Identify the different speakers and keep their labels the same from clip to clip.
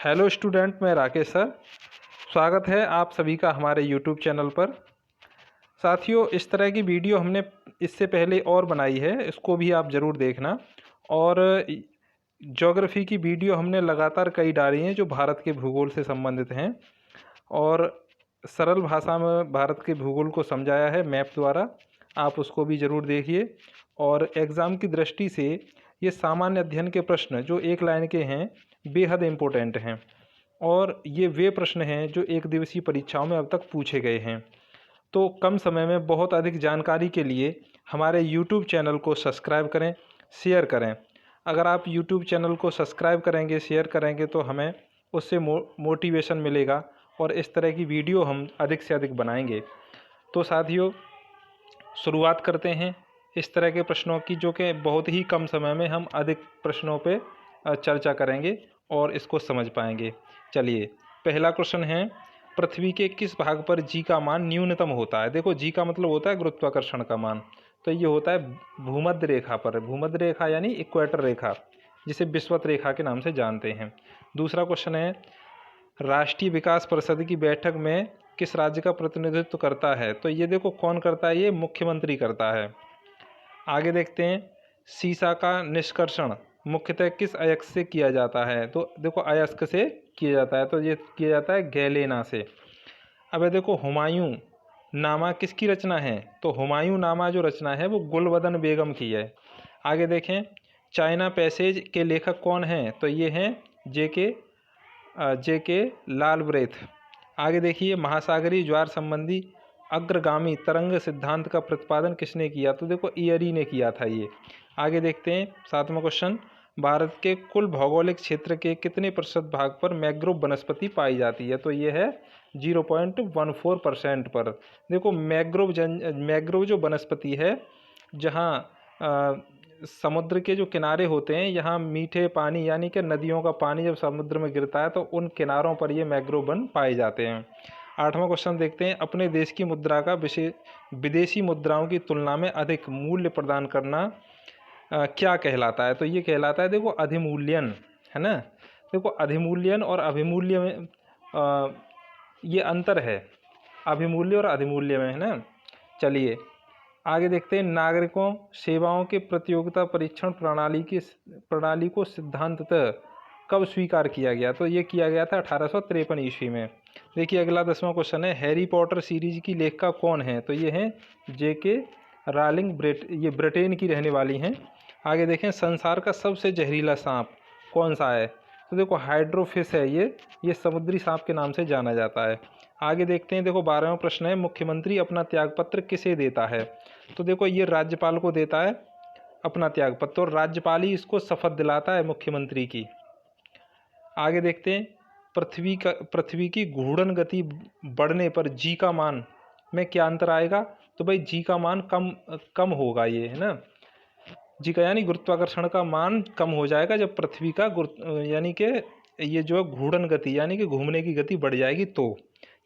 Speaker 1: Hello student, मैं Rakesh sir. स्वागत है आप सभी का हमारे यूट्यूब चैनल पर। साथियों, इस तरह की वीडियो हमने इससे पहले और बनाई है, इसको भी आप ज़रूर देखना। और ज्योग्राफी की वीडियो हमने लगातार कई डाली हैं जो भारत के भूगोल से संबंधित हैं, और सरल भाषा में भारत के भूगोल को समझाया है मैप द्वारा। आप उसको भी ज़रूर देखिए। और एग्ज़ाम की दृष्टि से ये सामान्य अध्ययन के प्रश्न जो एक लाइन के हैं बेहद इम्पोर्टेंट हैं, और ये वे प्रश्न हैं जो एक दिवसीय परीक्षाओं में अब तक पूछे गए हैं। तो कम समय में बहुत अधिक जानकारी के लिए हमारे YouTube चैनल को सब्सक्राइब करें, शेयर करें। अगर आप YouTube चैनल को सब्सक्राइब करेंगे, शेयर करेंगे तो हमें उससे मोटिवेशन मिलेगा, और इस तरह की वीडियो हम अधिक से अधिक बनाएंगे। तो साथियों, शुरुआत करते हैं इस तरह के प्रश्नों की, जो कि बहुत ही कम समय में हम अधिक प्रश्नों पे चर्चा करेंगे और इसको समझ पाएंगे। चलिए, पहला क्वेश्चन है, पृथ्वी के किस भाग पर जी का मान न्यूनतम होता है? देखो, जी का मतलब होता है गुरुत्वाकर्षण का मान, तो ये होता है भूमध्य रेखा पर। भूमध्य रेखा यानी इक्वेटर रेखा, जिसे विषुवत रेखा के नाम से जानते हैं। दूसरा क्वेश्चन है, राष्ट्रीय विकास परिषद की बैठक में किस राज्य का प्रतिनिधित्व करता है? तो ये देखो, कौन करता है? ये मुख्यमंत्री करता है। आगे देखते हैं, सीसा का निष्कर्षण मुख्यतः किस अयस्क से किया जाता है? तो देखो, अयस्क से किया जाता है, तो ये किया जाता है गैलेना से। अब देखो, हुमायूं नामा किसकी रचना है? तो हुमायूं नामा जो रचना है वो गुलबदन बेगम की है। आगे देखें, चाइना पैसेज के लेखक कौन हैं? तो ये हैं जे के लालब्रेथ। आगे देखिए, महासागरीय ज्वार संबंधी अग्रगामी तरंग सिद्धांत का प्रतिपादन किसने किया? तो देखो, इयरी ने किया था ये। आगे देखते हैं, सातवां क्वेश्चन, भारत के कुल भौगोलिक क्षेत्र के कितने प्रतिशत भाग पर मैंग्रोव वनस्पति पाई जाती है? तो ये है 0.14% पर। देखो, मैंग्रोव जो वनस्पति है, जहाँ समुद्र के जो किनारे होते हैं, यहाँ मीठे पानी यानी कि नदियों का पानी जब समुद्र में गिरता है तो उन किनारों पर ये मैंग्रोव वन पाए जाते हैं। आठवां क्वेश्चन देखते हैं, अपने देश की मुद्रा का विदेशी मुद्राओं की तुलना में अधिक मूल्य प्रदान करना क्या कहलाता है? तो ये कहलाता है, देखो, अधिमूल्यन, है ना। देखो, अधिमूल्यन और अभिमूल्य में ये अंतर है, अभिमूल्य और अधिमूल्य में, है ना। चलिए, आगे देखते हैं, नागरिकों सेवाओं के प्रतियोगिता परीक्षण प्रणाली को सिद्धांततः कब स्वीकार किया गया? तो ये किया गया था 1853 ईस्वी में। देखिए, अगला 10वां क्वेश्चन है, हैरी पॉटर सीरीज की लेखिका कौन है? तो ये हैं जे.के. रालिंग। ये ब्रिटेन की रहने वाली हैं। आगे देखें, संसार का सबसे जहरीला सांप कौन सा है? तो देखो, हाइड्रोफिश है ये समुद्री सांप के नाम से जाना जाता है। आगे देखते हैं, देखो, 12वां प्रश्न है, मुख्यमंत्री अपना त्यागपत्र किसे देता है? तो देखो, ये राज्यपाल को देता है अपना त्यागपत्र, और राज्यपाल ही इसको शपथ दिलाता है मुख्यमंत्री की। आगे देखते हैं, पृथ्वी की घूर्णन गति बढ़ने पर जी का मान में क्या अंतर आएगा? तो भाई, जी का मान कम होगा, ये है ना। जी का यानी गुरुत्वाकर्षण का मान कम हो जाएगा जब पृथ्वी का यानी कि ये जो घूर्णन गति यानी कि घूमने की गति बढ़ जाएगी तो।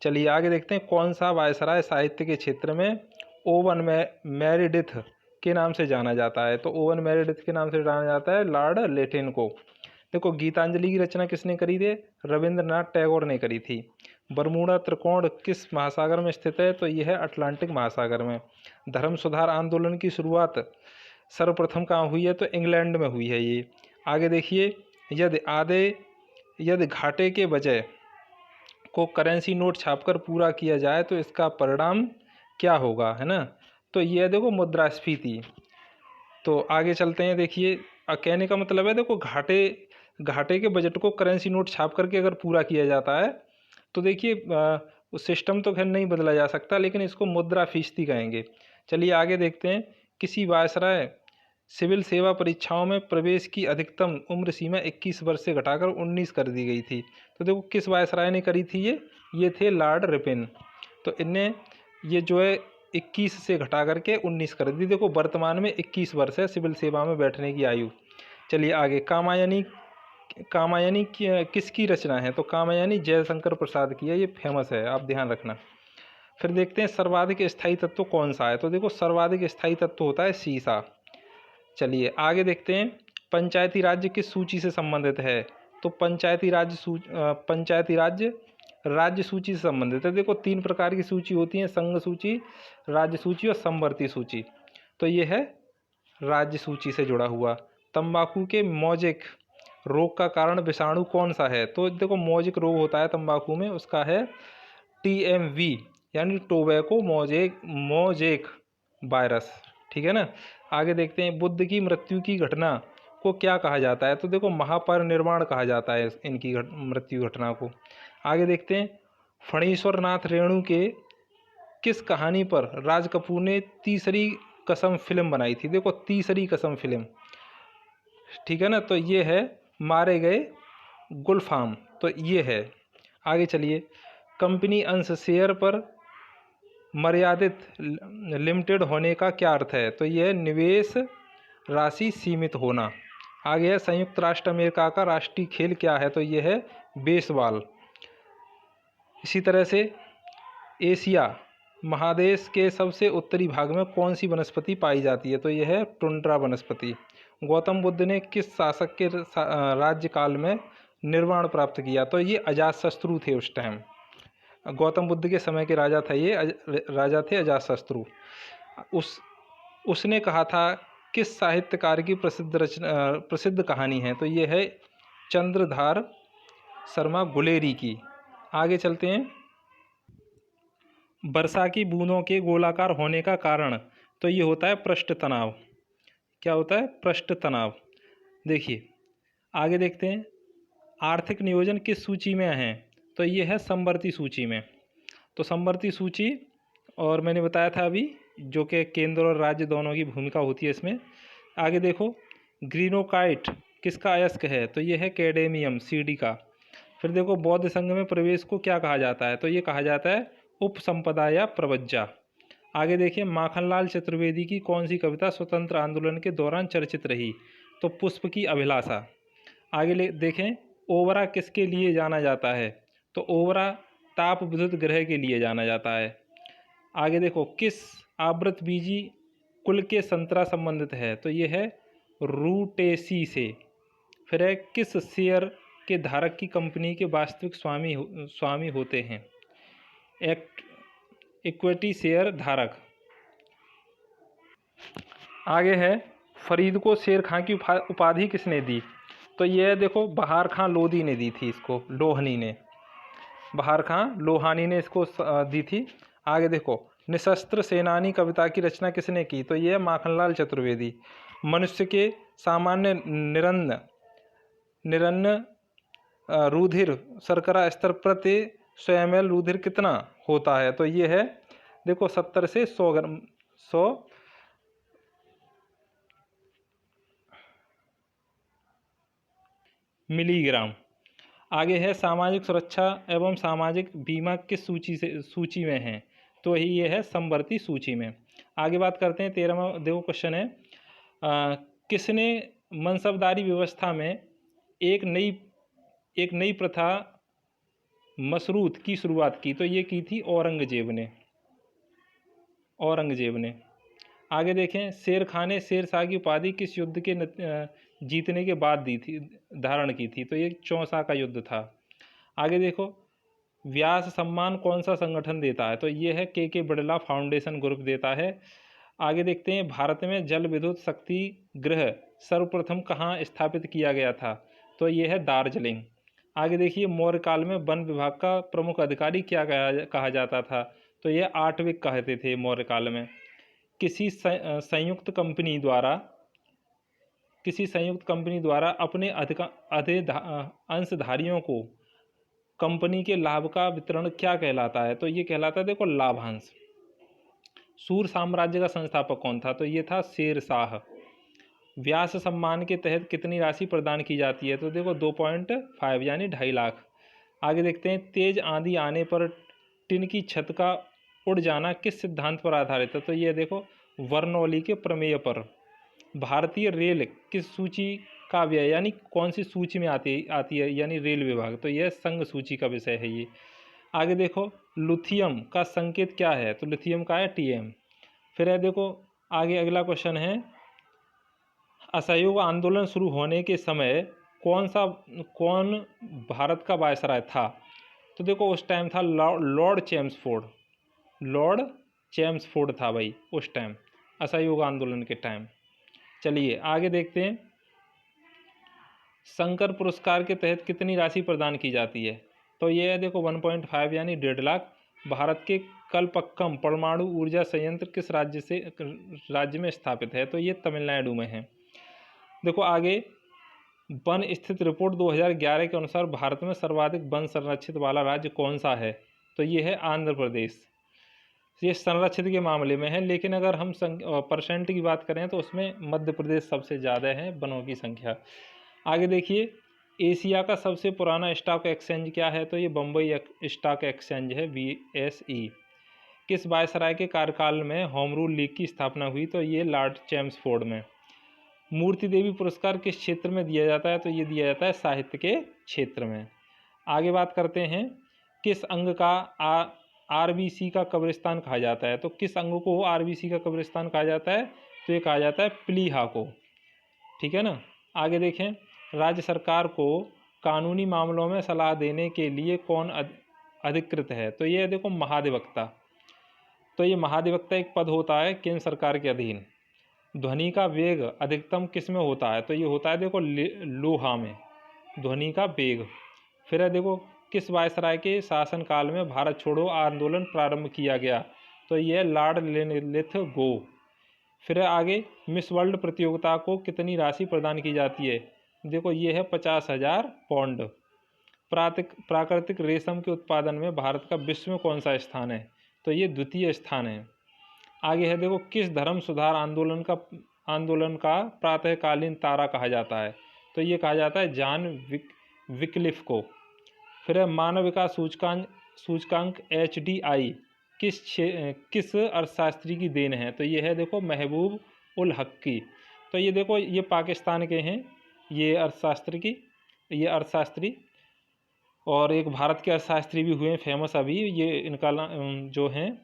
Speaker 1: चलिए, आगे देखते हैं, कौन सा वायसराय साहित्य के क्षेत्र में ओवन मेरिडिथ के नाम से जाना जाता है? तो ओवन मेरिडिथ के नाम से जाना जाता है लॉर्ड लेटेन को। देखो, गीतांजलि की रचना किसने करी थी? रविंद्रनाथ टैगोर ने करी थी। बरमूडा त्रिकोण किस महासागर में स्थित है? तो यह है अटलांटिक महासागर में। धर्म सुधार आंदोलन की शुरुआत सर्वप्रथम कहाँ हुई है? तो इंग्लैंड में हुई है ये। आगे देखिए, यदि घाटे के बजाय को करेंसी नोट छापकर पूरा किया जाए तो इसका परिणाम क्या होगा, है ना। तो ये देखो, मुद्रास्फीति। तो आगे चलते हैं, देखिए, कहने का मतलब है, देखो, घाटे के बजट को करेंसी नोट छाप करके अगर पूरा किया जाता है तो देखिए, उस सिस्टम तो खैर नहीं बदला जा सकता, लेकिन इसको मुद्रास्फीति कहेंगे। चलिए, आगे देखते हैं, किसी वायसराय सिविल सेवा परीक्षाओं में प्रवेश की अधिकतम उम्र सीमा 21 वर्ष से घटाकर 19 कर दी गई थी। तो देखो, किस वायसराय ने करी थी ये थे लॉर्ड रिपन। तो इनने ये जो है 21 से घटा करके 19 कर दी। देखो, वर्तमान में 21 वर्ष है सिविल सेवा में बैठने की आयु। चलिए आगे, कामायनी किसकी रचना है? तो कामायनी जयशंकर प्रसाद की है, ये फेमस है, आप ध्यान रखना। फिर देखते हैं, सर्वाधिक स्थायी तत्व कौन सा है? तो देखो, सर्वाधिक स्थायी तत्व होता है सीसा। चलिए आगे देखते हैं, पंचायती राज्य किस सूची से संबंधित है? तो पंचायती राज्य सूची से संबंधित है। देखो 3 प्रकार की सूची होती है, संघ सूची, राज्य सूची और समवर्ती सूची। तो ये है राज्य सूची से जुड़ा हुआ। तंबाकू के मोजेक रोग का कारण विषाणु कौन सा है? तो देखो मोजेक रोग होता है तंबाकू में, उसका है TMV यानी टोबैको मोजेक वायरस। ठीक है ना। आगे देखते हैं, बुद्ध की मृत्यु की घटना को क्या कहा जाता है? तो देखो महापरिनिर्वाण कहा जाता है इनकी मृत्यु घटना को। आगे देखते हैं, फणीश्वर नाथ रेणु के किस कहानी पर राज कपूर ने तीसरी कसम फिल्म बनाई थी? देखो तीसरी कसम फिल्म, ठीक है ना। तो ये है मारे गए गुलफाम, तो ये है। आगे चलिए, कंपनी अंश शेयर पर मर्यादित लिमिटेड होने का क्या अर्थ है? तो यह निवेश राशि सीमित होना। आगे है, संयुक्त राष्ट्र अमेरिका का राष्ट्रीय खेल क्या है? तो यह है बेसबॉल। इसी तरह से एशिया महादेश के सबसे उत्तरी भाग में कौन सी वनस्पति पाई जाती है? तो यह है टुंड्रा वनस्पति। गौतम बुद्ध ने किस शासक के राज्यकाल में निर्वाण प्राप्त किया? तो ये अजातशत्रु थे उस टाइम। गौतम बुद्ध के समय के राजा था ये, राजा थे अजातशत्रु। उसने कहा था किस साहित्यकार की प्रसिद्ध कहानी है? तो ये है चंद्रधार शर्मा गुलेरी की। आगे चलते हैं, वर्षा की बूंदों के गोलाकार होने का कारण? तो ये होता है पृष्ठ तनाव। क्या होता है? पृष्ठ तनाव। देखिए आगे देखते हैं, आर्थिक नियोजन किस सूची में है? तो ये है समवर्ती सूची में। तो समवर्ती सूची, और मैंने बताया था अभी, जो कि केंद्र और राज्य दोनों की भूमिका होती है इसमें। आगे देखो, ग्रीनोकाइट किसका अयस्क है? तो ये है कैडेमियम CD का। फिर देखो, बौद्ध संघ में प्रवेश को क्या कहा जाता है? तो ये कहा जाता है उपसंपदा या प्रवज्जा। आगे देखिए, माखनलाल चतुर्वेदी की कौन सी कविता स्वतंत्र आंदोलन के दौरान चर्चित रही? तो पुष्प की अभिलाषा। आगे देखें, ओबरा किसके लिए जाना जाता है? तो ओबरा ताप विद्युत ग्रह के लिए जाना जाता है। आगे देखो, किस आवृतबीजी कुल के संतरा संबंधित है? तो ये है रूटेसी से। फिर है, किस शेयर के धारक की कंपनी के वास्तविक स्वामी होते हैं? इक्विटी शेयर धारक। आगे है, फरीद को शेर खां की उपाधि किसने दी? तो यह देखो बहार खां लोधी ने दी थी इसको, लोहनी ने, बहार खां लोहानी ने इसको दी थी। आगे देखो, निशस्त्र सेनानी कविता की रचना किसने की? तो यह माखनलाल चतुर्वेदी। मनुष्य के सामान्य निरन्न रुधिर शर्करा स्तर प्रति 100 ml रुधिर कितना होता है? तो ये है देखो 70 से 100 मिलीग्राम। आगे है, सामाजिक सुरक्षा एवं सामाजिक बीमा किस सूची में है? तो ये है समवर्ती सूची में। आगे बात करते हैं, 13वां देखो क्वेश्चन है, किसने मनसबदारी व्यवस्था में एक नई प्रथा मशरूत की शुरुआत की? तो ये की थी औरंगजेब ने। आगे देखें, शेर खां ने शेरशाह की उपाधि किस युद्ध के जीतने के बाद दी थी, धारण की थी? तो ये चौसा का युद्ध था। आगे देखो, व्यास सम्मान कौन सा संगठन देता है? तो ये है के बिड़ला फाउंडेशन ग्रुप देता है। आगे देखते हैं, भारत में जल विद्युत शक्ति गृह सर्वप्रथम कहाँ स्थापित किया गया था? तो ये है दार्जिलिंग। आगे देखिए, मौर्य काल में वन विभाग का प्रमुख अधिकारी क्या कहा जाता था? तो ये आठविक कहते थे मौर्य काल में। किसी संयुक्त कंपनी द्वारा अपने अंशधारियों को कंपनी के लाभ का वितरण क्या कहलाता है? तो ये कहलाता है देखो लाभांश। सूर साम्राज्य का संस्थापक कौन था? तो ये था शेरशाह। व्यास सम्मान के तहत कितनी राशि प्रदान की जाती है? तो देखो 2.5 यानी 2.5 लाख। आगे देखते हैं, तेज आंधी आने पर टिन की छत का उड़ जाना किस सिद्धांत पर आधारित है? तो ये देखो बर्नौली के प्रमेय पर। भारतीय रेल किस सूची का व्यय यानी कौन सी सूची में आती है यानी रेल विभाग? तो यह संघ सूची का विषय है ये। आगे देखो, लिथियम का संकेत क्या है? तो लिथियम का है TM। फिर है देखो, आगे अगला क्वेश्चन है, असहयोग आंदोलन शुरू होने के समय कौन भारत का वायसराय था? तो देखो उस टाइम था लॉर्ड चेम्सफोर्ड। लॉर्ड चेम्सफोर्ड था भाई उस टाइम, असहयोग आंदोलन के टाइम। चलिए आगे देखते हैं। शंकर पुरस्कार के तहत कितनी राशि प्रदान की जाती है? तो ये है देखो 1.5 यानी 1.5 लाख। भारत के कलपक्कम परमाणु ऊर्जा संयंत्र किस राज्य में स्थापित है? तो ये तमिलनाडु में है। देखो आगे, वन स्थित रिपोर्ट 2011 के अनुसार भारत में सर्वाधिक वन संरक्षित वाला राज्य कौन सा है? तो ये है आंध्र प्रदेश। ये संरक्षित के मामले में है, लेकिन अगर हम परसेंट की बात करें तो उसमें मध्य प्रदेश सबसे ज़्यादा है वनों की संख्या। आगे देखिए, एशिया का सबसे पुराना स्टॉक एक्सचेंज क्या है? तो ये बम्बई स्टॉक एक्सचेंज है, BSE। किस वायसराय के कार्यकाल में होम रूल लीग की स्थापना हुई? तो ये लॉर्ड चेम्सफोर्ड में। मूर्ति देवी पुरस्कार किस क्षेत्र में दिया जाता है? तो ये दिया जाता है साहित्य के क्षेत्र में। आगे बात करते हैं, किस अंग का RBC का कब्रिस्तान कहा जाता है? तो किस अंग को RBC का कब्रिस्तान कहा जाता है? तो ये कहा जाता है प्लीहा को। ठीक है ना। आगे देखें, राज्य सरकार को कानूनी मामलों में सलाह देने के लिए कौन अधिकृत है? तो ये देखो महाधिवक्ता। तो ये महाधिवक्ता एक पद होता है केंद्र सरकार के अधीन। ध्वनि का वेग अधिकतम किस में होता है? तो ये होता है देखो लोहा में, ध्वनि का वेग। फिर है देखो, किस वायसराय के शासनकाल में भारत छोड़ो आंदोलन प्रारंभ किया गया? तो यह लॉर्ड लिथगो। फिर है आगे, मिस वर्ल्ड प्रतियोगिता को कितनी राशि प्रदान की जाती है? देखो ये है 50,000 पाउंड। प्राकृतिक रेशम के उत्पादन में भारत का विश्व में कौन सा स्थान है? तो ये द्वितीय स्थान है। आगे है देखो, किस धर्म सुधार आंदोलन का प्रातःकालीन तारा कहा जाता है? तो ये कहा जाता है जॉन विक्लिफ को। फिर है, मानव विकास सूचकांक HDI किस अर्थशास्त्री की देन है? तो ये है देखो महबूब उल हक की। तो ये देखो ये पाकिस्तान के हैं ये अर्थशास्त्री, और एक भारत के अर्थशास्त्री भी हुए फेमस अभी, ये इनका जो हैं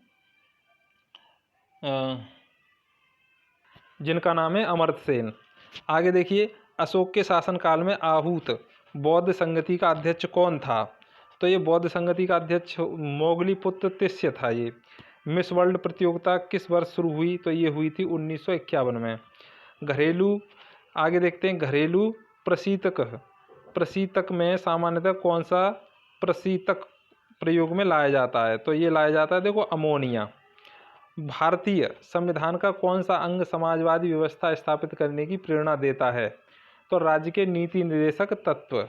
Speaker 1: जिनका नाम है अमर्त्य सेन। आगे देखिए, अशोक के शासनकाल में आहूत बौद्ध संगति का अध्यक्ष कौन था? तो ये बौद्ध संगति का अध्यक्ष मोगलीपुत्र तिस्य था। ये मिस वर्ल्ड प्रतियोगिता किस वर्ष शुरू हुई? तो ये हुई थी 1951 में। घरेलू, आगे देखते हैं, घरेलू प्रशीतक में सामान्यतः कौन सा प्रशीतक प्रयोग में लाया जाता है? तो ये लाया जाता है देखो अमोनिया। भारतीय संविधान का कौन सा अंग समाजवादी व्यवस्था स्थापित करने की प्रेरणा देता है? तो राज्य के नीति निर्देशक तत्व।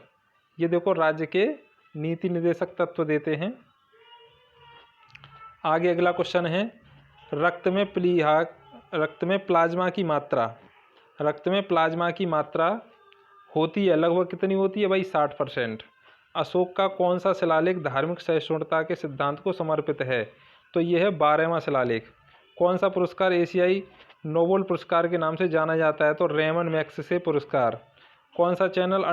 Speaker 1: ये देखो राज्य के नीति निर्देशक तत्व देते हैं। आगे अगला क्वेश्चन है, रक्त में प्लाज्मा की मात्रा होती है लगभग कितनी होती है भाई? 60%। अशोक का कौन सा शिलालेख धार्मिक सहिष्णुता के सिद्धांत को समर्पित है? तो ये है 12वां शिलालेख। कौन सा पुरस्कार एशियाई नोबेल पुरस्कार के नाम से जाना जाता है? तो रेमन मैग्सेसे पुरस्कार। कौन सा चैनल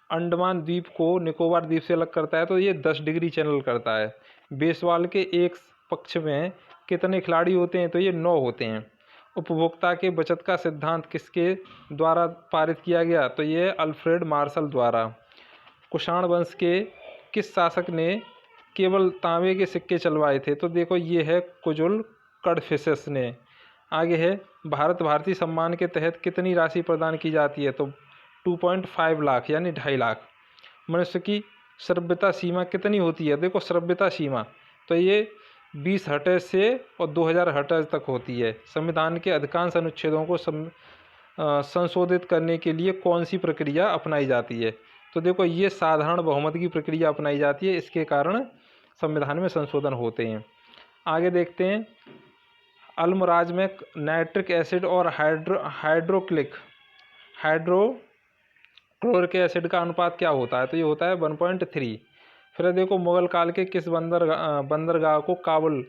Speaker 1: अंडमान द्वीप को निकोबार द्वीप से अलग करता है? तो ये 10 डिग्री चैनल करता है। बेसबॉल के एक पक्ष में कितने खिलाड़ी होते हैं? तो ये 9 होते हैं। उपभोक्ता के बचत का सिद्धांत किसके द्वारा पारित किया गया? तो ये अल्फ्रेड मार्शल द्वारा। कुषाण वंश के किस शासक ने केवल तांबे के सिक्के चलवाए थे? तो देखो ये है कुजुल कडफिसेस ने। आगे है, भारत भारती सम्मान के तहत कितनी राशि प्रदान की जाती है? तो 2.5 लाख यानी 2.5 लाख। मनुष्य की श्रव्यता सीमा कितनी होती है? देखो श्रव्यता सीमा तो ये 20 हर्ट्ज से और 2000 हर्ट्ज तक होती है। संविधान के अधिकांश अनुच्छेदों को संशोधित करने के लिए कौन सी प्रक्रिया अपनाई जाती है? तो देखो ये साधारण बहुमत की प्रक्रिया अपनाई जाती है, इसके कारण संविधान में संशोधन होते हैं। आगे देखते हैं, अल्मराज में नाइट्रिक एसिड और हाइड्रोक्लोरिक एसिड का अनुपात क्या होता है? तो ये होता है 1.3। फिर देखो, मुगल काल के किस बंदरगाह को काबुल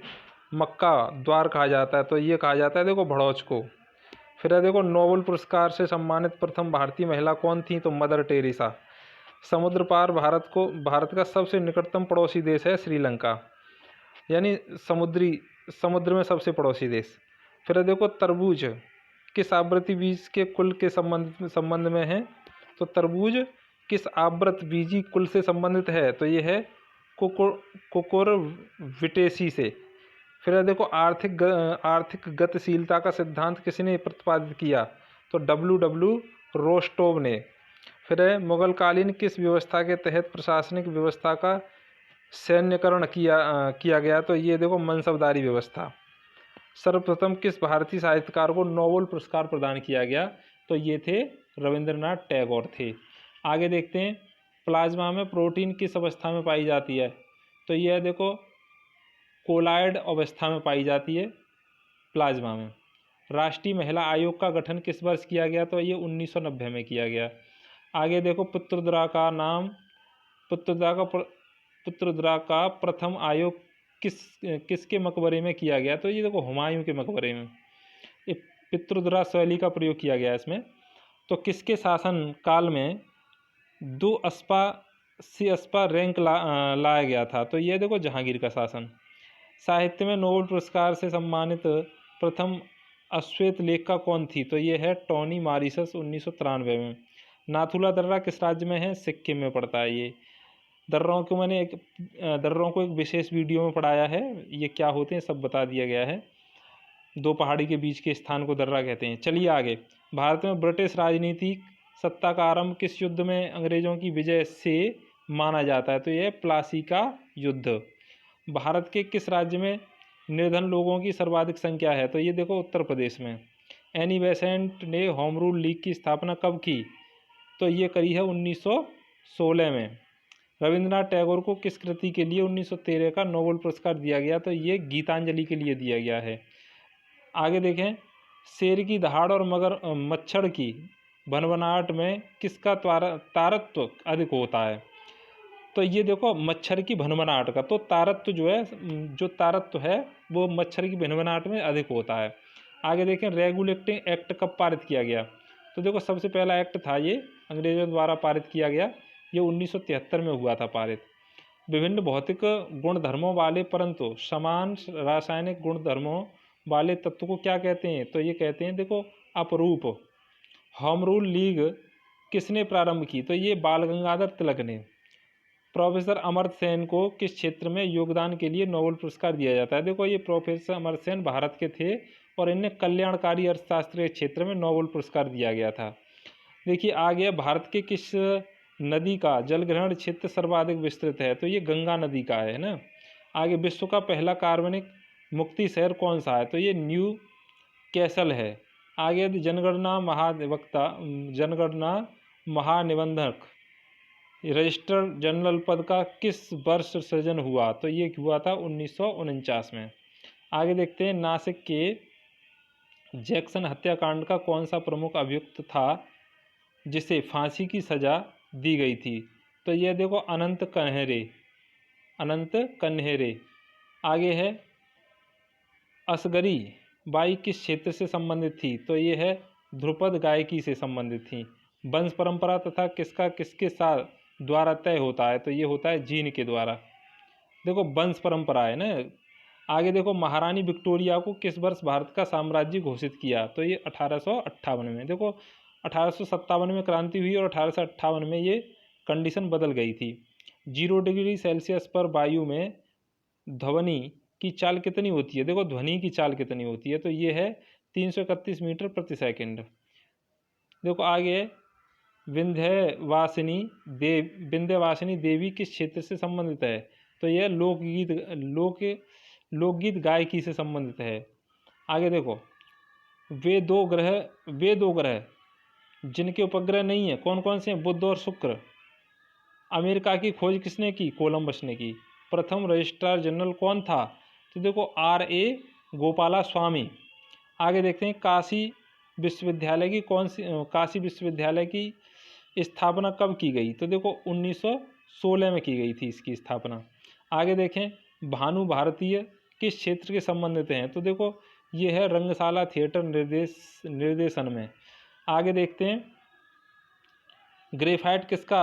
Speaker 1: मक्का द्वार कहा जाता है? तो ये कहा जाता है देखो भड़ौच को। फिर देखो, नोबेल पुरस्कार से सम्मानित प्रथम भारतीय महिला कौन थी? तो मदर टेरेसा। समुद्र पार भारत का सबसे निकटतम पड़ोसी देश है श्रीलंका, यानी समुद्र में सबसे पड़ोसी देश। फिर देखो, तरबूज किस आवृत्ति बीज के कुल के संबंध में है? तो तरबूज किस आवृत बीजी कुल से संबंधित है? तो ये है कोकोरविटेसी से। फिर है देखो आर्थिक गतिशीलता का सिद्धांत किसने प्रतिपादित किया? तो डब्ल्यू रोस्टोव ने। फिर है मुगलकालीन किस व्यवस्था के तहत प्रशासनिक व्यवस्था का सैन्यकरण किया गया? तो ये देखो मनसबदारी व्यवस्था। सर्वप्रथम किस भारतीय साहित्यकार को नोबेल पुरस्कार प्रदान किया गया? तो ये थे रविंद्रनाथ टैगोर थे। आगे देखते हैं प्लाज्मा में प्रोटीन किस अवस्था में पाई जाती है? तो यह देखो कोलायड अवस्था में पाई जाती है प्लाज्मा में। राष्ट्रीय महिला आयोग का गठन किस वर्ष किया गया? तो ये 1990 में किया गया। आगे देखो पुत्रदा का प्रथम आयोग किसके मकबरे में किया गया? तो ये देखो हुमायूं के मकबरे में पितृद्रा शैली का प्रयोग किया गया इसमें। तो किसके शासन काल में 2 अस्पा रैंक लाया गया था? तो ये देखो जहांगीर का शासन। साहित्य में नोबेल पुरस्कार से सम्मानित प्रथम अश्वेत लेखिका कौन थी? तो ये है टोनी मॉरिस 1993 में। नाथुला दर्रा किस राज्य में है? सिक्किम में पड़ता है ये। दर्रों को एक विशेष वीडियो में पढ़ाया है, ये क्या होते हैं सब बता दिया गया है। 2 पहाड़ी के बीच के स्थान को दर्रा कहते हैं। चलिए आगे, भारत में ब्रिटिश राजनीतिक सत्ता का आरंभ किस युद्ध में अंग्रेजों की विजय से माना जाता है? तो यह प्लासी का युद्ध। भारत के किस राज्य में निर्धन लोगों की सर्वाधिक संख्या है? तो ये देखो उत्तर प्रदेश में। एनी बेसेंट ने होम रूल लीग की स्थापना कब की? तो ये करी है 1916 में। रविंद्रनाथ टैगोर को किस कृति के लिए 1913 का नोबेल पुरस्कार दिया गया? तो ये गीतांजलि के लिए दिया गया है। आगे देखें, शेर की दहाड़ और मच्छर की भनभनाहट में किसका तारत्व अधिक होता है? तो ये देखो मच्छर की भनभनाहट का, तो जो तारत्व है वो मच्छर की भनभनाहट में अधिक होता है। आगे देखें, रेगुलेटिंग एक्ट कब पारित किया गया? तो देखो सबसे पहला एक्ट था ये अंग्रेजों द्वारा पारित किया गया, ये 1973 में हुआ था पारित। विभिन्न भौतिक गुणधर्मों वाले परंतु समान रासायनिक गुणधर्मों वाले तत्व को क्या कहते हैं? तो ये कहते हैं देखो अपरूप। होम रूल लीग किसने प्रारंभ की? तो ये बाल गंगाधर तिलक ने। प्रोफेसर अमर्त्य सेन को किस क्षेत्र में योगदान के लिए नोबेल पुरस्कार दिया जाता है? देखो ये प्रोफेसर अमर्त्य सेन भारत के थे और इन्हें कल्याणकारी अर्थशास्त्र के क्षेत्र में नोबेल पुरस्कार दिया गया था। देखिए आगे, भारत के किस नदी का जलग्रहण क्षेत्र सर्वाधिक विस्तृत है? तो ये गंगा नदी का है ना। आगे, विश्व का पहला कार्बनिक मुक्ति शहर कौन सा है? तो ये न्यू कैसल है। आगे, जनगणना महानिबंधक रजिस्ट्रार जनरल पद का किस वर्ष सृजन हुआ? तो ये हुआ था 1949 में। आगे देखते हैं, नासिक के जैक्सन हत्याकांड का कौन सा प्रमुख अभियुक्त था जिसे फांसी की सजा दी गई थी? तो यह देखो अनंत कन्हेरे। आगे है, असगरी बाई किस क्षेत्र से संबंधित थी? तो ये है ध्रुपद गायकी से संबंधित थी। वंश परंपरा तथा किसके साथ द्वारा तय होता है? तो ये होता है जीन के द्वारा। देखो वंश परंपरा है ना। आगे देखो, महारानी विक्टोरिया को किस वर्ष भारत का साम्राज्य घोषित किया? तो ये 1858 में। देखो 1857 में क्रांति हुई और 1858 में ये कंडीशन बदल गई थी। 0 डिग्री सेल्सियस पर वायु में ध्वनि की चाल कितनी होती है? देखो ध्वनि की चाल कितनी होती है? तो ये है 331 मीटर प्रति सेकंड। देखो आगे, विंध्यवासिनी देवी किस क्षेत्र से संबंधित है? तो यह लोकगीत गायकी से संबंधित है। आगे देखो, वे दो ग्रह जिनके उपग्रह नहीं है कौन कौन से हैं? बुध और शुक्र। अमेरिका की खोज किसने की? कोलंबस ने की। प्रथम रजिस्ट्रार जनरल कौन था? तो देखो R.A. गोपाला स्वामी। आगे देखते हैं, काशी विश्वविद्यालय की स्थापना कब की गई? तो देखो 1916 में की गई थी इसकी स्थापना। आगे देखें, भानु भारतीय किस क्षेत्र के संबंधित हैं? तो देखो ये है रंगशाला थिएटर निर्देशन में। आगे देखते हैं, ग्रेफाइट किसका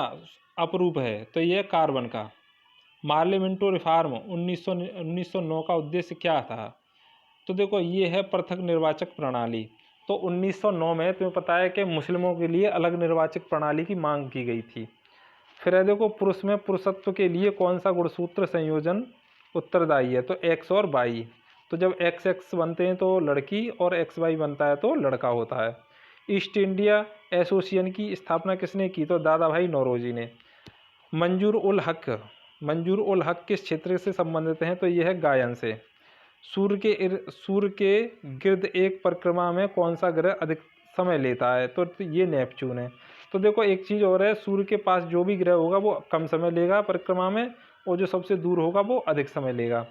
Speaker 1: अपरूप है? तो यह कार्बन का। मार्ले मिंटो रिफॉर्म 1909 का उद्देश्य क्या था? तो देखो ये है पृथक निर्वाचक प्रणाली। तो 1909 में तुम्हें पता है कि मुस्लिमों के लिए अलग निर्वाचक प्रणाली की मांग की गई थी। फिर है देखो, पुरुष में पुरुषत्व के लिए कौन सा गुणसूत्र संयोजन उत्तरदायी है? तो एक्स और वाई। तो जब एक्स एक्स बनते हैं तो लड़की और एक्स वाई बनता है तो लड़का होता है। ईस्ट इंडिया एसोसिएशन की स्थापना किसने की? तो दादा भाई नौरोजी ने। मंजूर उल हक, मंजूर उल हक किस क्षेत्र से संबंधित हैं? तो यह है गायन से। सूर्य के गिर्द एक परिक्रमा में कौन सा ग्रह अधिक समय लेता है? तो ये नेपच्यून है। तो देखो एक चीज़ और है, सूर्य के पास जो भी ग्रह होगा वो कम समय लेगा परिक्रमा में, और जो सबसे दूर होगा वो अधिक समय लेगा।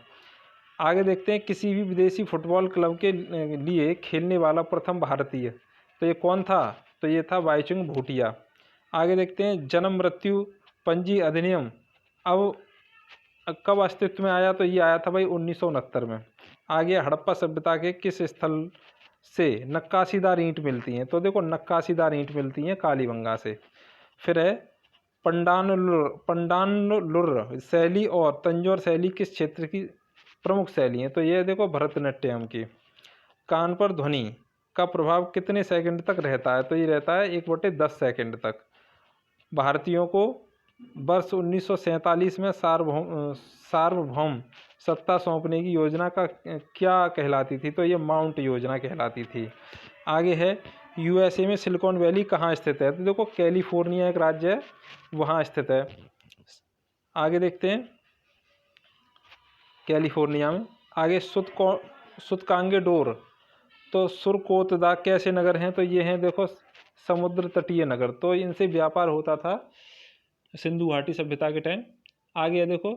Speaker 1: आगे देखते हैं, किसी भी विदेशी फुटबॉल क्लब के लिए खेलने वाला प्रथम भारतीय, तो ये कौन था? तो ये था बाईचुंग भूटिया। आगे देखते हैं, जन्म मृत्यु पंजी अधिनियम अब कब अस्तित्व में आया? तो ये आया था भाई 1969 में। आगे, हड़प्पा सभ्यता के किस स्थल से नक्काशीदार ईंट मिलती हैं? तो देखो नक्काशीदार ईंट मिलती हैं कालीबंगा से। फिर है, पंडानुलुर शैली और तंजौर शैली किस क्षेत्र की प्रमुख शैली हैं? तो ये देखो भरतनाट्यम की। कान पर ध्वनि का प्रभाव कितने सेकंड तक रहता है? तो ये रहता है 1/10 सेकंड तक। भारतीयों को वर्ष 1947 में सार्वभौम सत्ता सौंपने की योजना का क्या कहलाती थी? तो ये माउंट योजना कहलाती थी। आगे है, यूएसए में सिलिकॉन वैली कहाँ स्थित है? तो देखो कैलिफोर्निया एक राज्य है, वहाँ स्थित है। आगे देखते हैं, कैलिफोर्निया में। आगे, सुतकांगेडोर तो सुरकोतदा कैसे नगर हैं? तो ये हैं देखो समुद्र तटीय नगर, तो इनसे व्यापार होता था सिंधु घाटी सभ्यता के टाइम। आगे है देखो,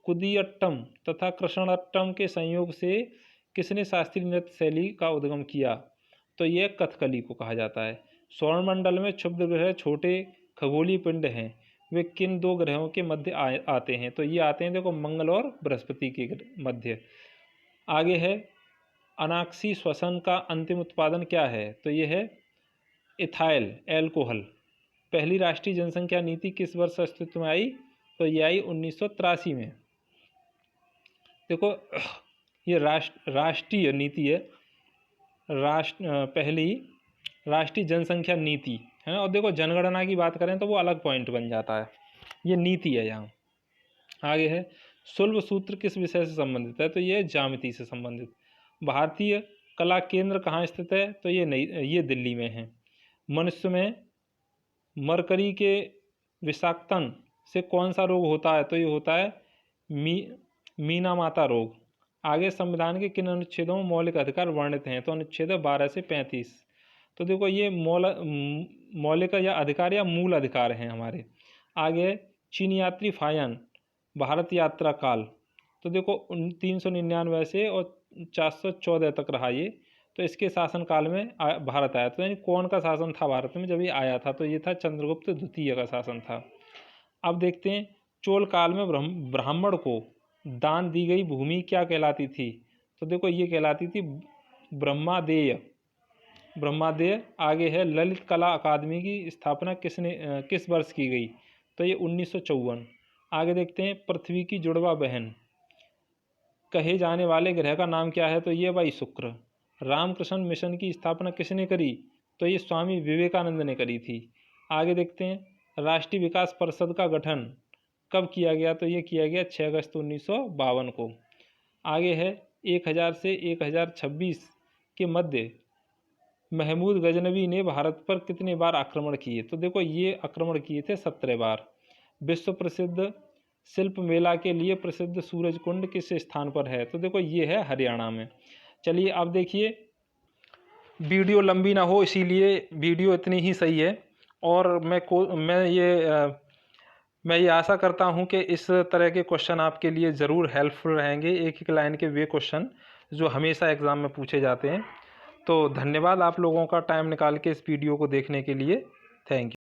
Speaker 1: कुदियट्टम तथा कृष्णट्टम के संयोग से किसने शास्त्रीय नृत्य शैली का उद्गम किया? तो यह कथकली को कहा जाता है। सौरमंडल में क्षुद्र ग्रह छोटे खगोलीय पिंड हैं, वे किन दो ग्रहों के मध्य आते हैं? तो ये आते हैं देखो मंगल और बृहस्पति के मध्य। आगे है, अनाक्सी श्वसन का अंतिम उत्पादन क्या है? तो ये है इथाइल एल्कोहल। पहली राष्ट्रीय जनसंख्या नीति किस वर्ष अस्तित्व में आई? तो ये आई 1983 में। देखो ये राष्ट्रीय नीति है, पहली राष्ट्रीय जनसंख्या नीति है ना। और देखो जनगणना की बात करें तो वो अलग पॉइंट बन जाता है, ये नीति है यहाँ। आगे है, शुल्ब सूत्र किस विषय से संबंधित है? तो ये ज्यामिति से संबंधित। भारतीय कला केंद्र कहाँ स्थित है? तो ये दिल्ली में है। मनुष्य में मरकरी के विषाक्तन से कौन सा रोग होता है? तो ये होता है मीनामाता रोग। आगे, संविधान के किन अनुच्छेदों में मौलिक अधिकार वर्णित हैं? तो अनुच्छेद 12 से 35। तो देखो ये मौलिक या अधिकार या मूल अधिकार हैं हमारे। आगे, चीन यात्री फायन भारत यात्रा काल, तो देखो 399 से और 414 तक रहा ये। तो इसके शासनकाल में भारत आया। तो यानी कौन का शासन था भारत में जब ये आया था? तो ये था चंद्रगुप्त द्वितीय का शासन था। अब देखते हैं, चोल काल में ब्राह्मण को दान दी गई भूमि क्या कहलाती थी? तो देखो ये कहलाती थी ब्रह्मादेय। आगे है, ललित कला अकादमी की स्थापना किस वर्ष की गई? तो ये 1954। आगे देखते हैं, पृथ्वी की जुड़वा बहन कहे जाने वाले ग्रह का नाम क्या है? तो ये भाई शुक्र। रामकृष्ण मिशन की स्थापना किसने करी? तो ये स्वामी विवेकानंद ने करी थी। आगे देखते हैं, राष्ट्रीय विकास परिषद का गठन कब किया गया? तो ये किया गया 6 अगस्त 1952 को। आगे है, 1000 से 1026 के मध्य महमूद गजनवी ने भारत पर कितने बार आक्रमण किए? तो देखो ये आक्रमण किए थे 17 बार। विश्व प्रसिद्ध शिल्प मेला के लिए प्रसिद्ध सूरज कुंड किस स्थान पर है? तो देखो ये है हरियाणा में। चलिए अब देखिए, वीडियो लंबी ना हो इसीलिए वीडियो इतनी ही सही है। और मैं ये आशा करता हूँ कि इस तरह के क्वेश्चन आपके लिए ज़रूर हेल्पफुल रहेंगे, एक एक लाइन के वे क्वेश्चन जो हमेशा एग्ज़ाम में पूछे जाते हैं। तो धन्यवाद आप लोगों का टाइम निकाल के इस वीडियो को देखने के लिए। Thank you.